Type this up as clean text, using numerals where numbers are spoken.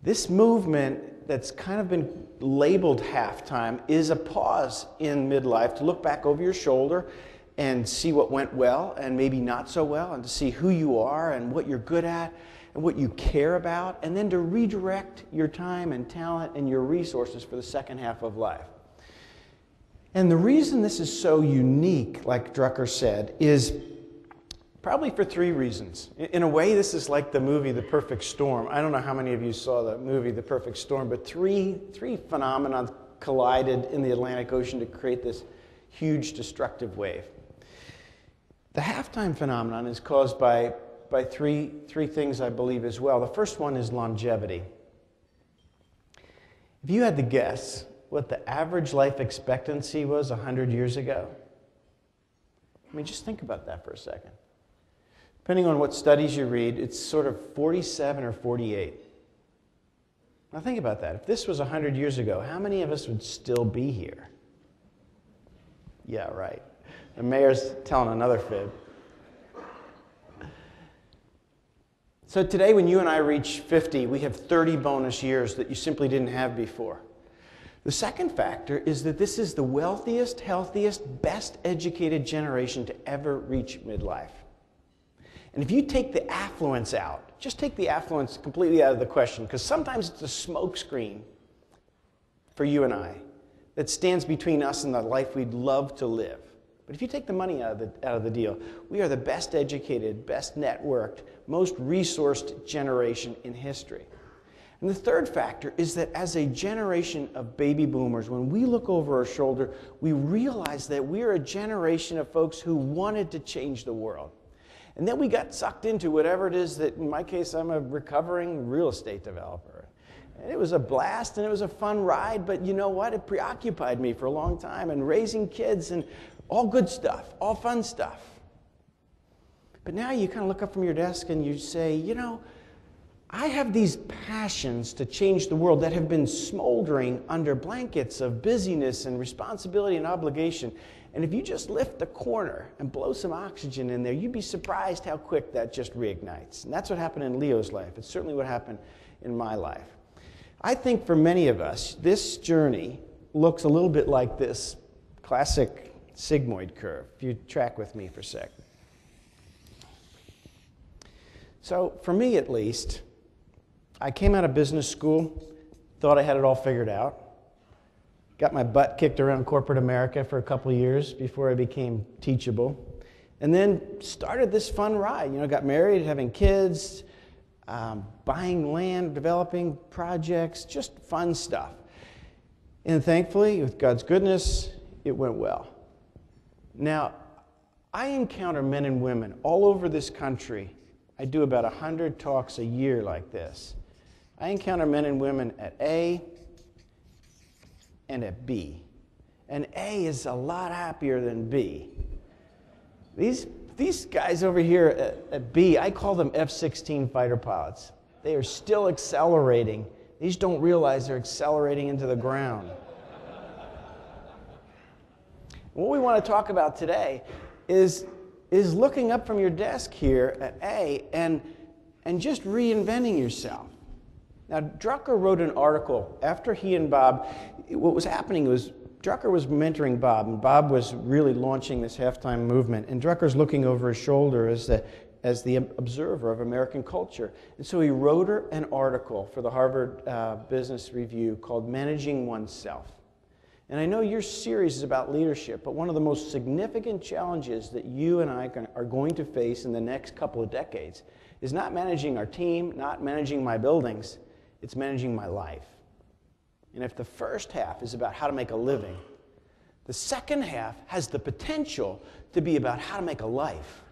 This movement that's kind of been labeled halftime is a pause in midlife to look back over your shoulder and see what went well and maybe not so well, and to see who you are and what you're good at and what you care about, and then to redirect your time and talent and your resources for the second half of life. And the reason this is so unique, like Drucker said, is probably for three reasons. In a way, this is like the movie The Perfect Storm. I don't know how many of you saw the movie The Perfect Storm, but three phenomena collided in the Atlantic Ocean to create this huge destructive wave. The halftime phenomenon is caused by three things, I believe, as well. The first one is longevity. If you had to guess what the average life expectancy was 100 years ago, I mean, just think about that for a second. Depending on what studies you read, it's sort of 47 or 48. Now think about that. If this was 100 years ago, how many of us would still be here? Yeah, right. The mayor's telling another fib. So today, when you and I reach 50, we have 30 bonus years that you simply didn't have before. The second factor is that this is the wealthiest, healthiest, best educated generation to ever reach midlife. And if you take the affluence out, just take the affluence completely out of the question, because sometimes it's a smokescreen for you and I that stands between us and the life we'd love to live. But if you take the money out of the deal, we are the best educated, best networked, most resourced generation in history. And the third factor is that as a generation of baby boomers, when we look over our shoulder, we realize that we're a generation of folks who wanted to change the world. And then we got sucked into whatever it is that, in my case, I'm a recovering real estate developer. And it was a blast and it was a fun ride, but you know what? It preoccupied me for a long time, and raising kids and all good stuff, all fun stuff. But now you kind of look up from your desk and you say, you know, I have these passions to change the world that have been smoldering under blankets of busyness and responsibility and obligation. And if you just lift the corner and blow some oxygen in there, you'd be surprised how quick that just reignites. And that's what happened in Leo's life. It's certainly what happened in my life. I think for many of us, this journey looks a little bit like this classic sigmoid curve, if you track with me for a sec. So for me at least, I came out of business school, thought I had it all figured out, got my butt kicked around corporate America for a couple of years before I became teachable, and then started this fun ride. You know, got married, having kids, buying land, developing projects, just fun stuff. And thankfully, with God's goodness, it went well. Now, I encounter men and women all over this country. I do about 100 talks a year like this. I encounter men and women at A and at B. And A is a lot happier than B. These guys over here at B, I call them F-16 fighter pilots. They are still accelerating. They just don't realize they're accelerating into the ground. What we want to talk about today is looking up from your desk here at A and just reinventing yourself. Now, Drucker wrote an article after he and Bob, what was happening was Drucker was mentoring Bob, and Bob was really launching this halftime movement, and Drucker's looking over his shoulder as the observer of American culture. And so he wrote an article for the Harvard Business Review called Managing Oneself. And I know your series is about leadership, but one of the most significant challenges that you and I are going to face in the next couple of decades is not managing our team, not managing my buildings, it's managing my life. And if the first half is about how to make a living, the second half has the potential to be about how to make a life.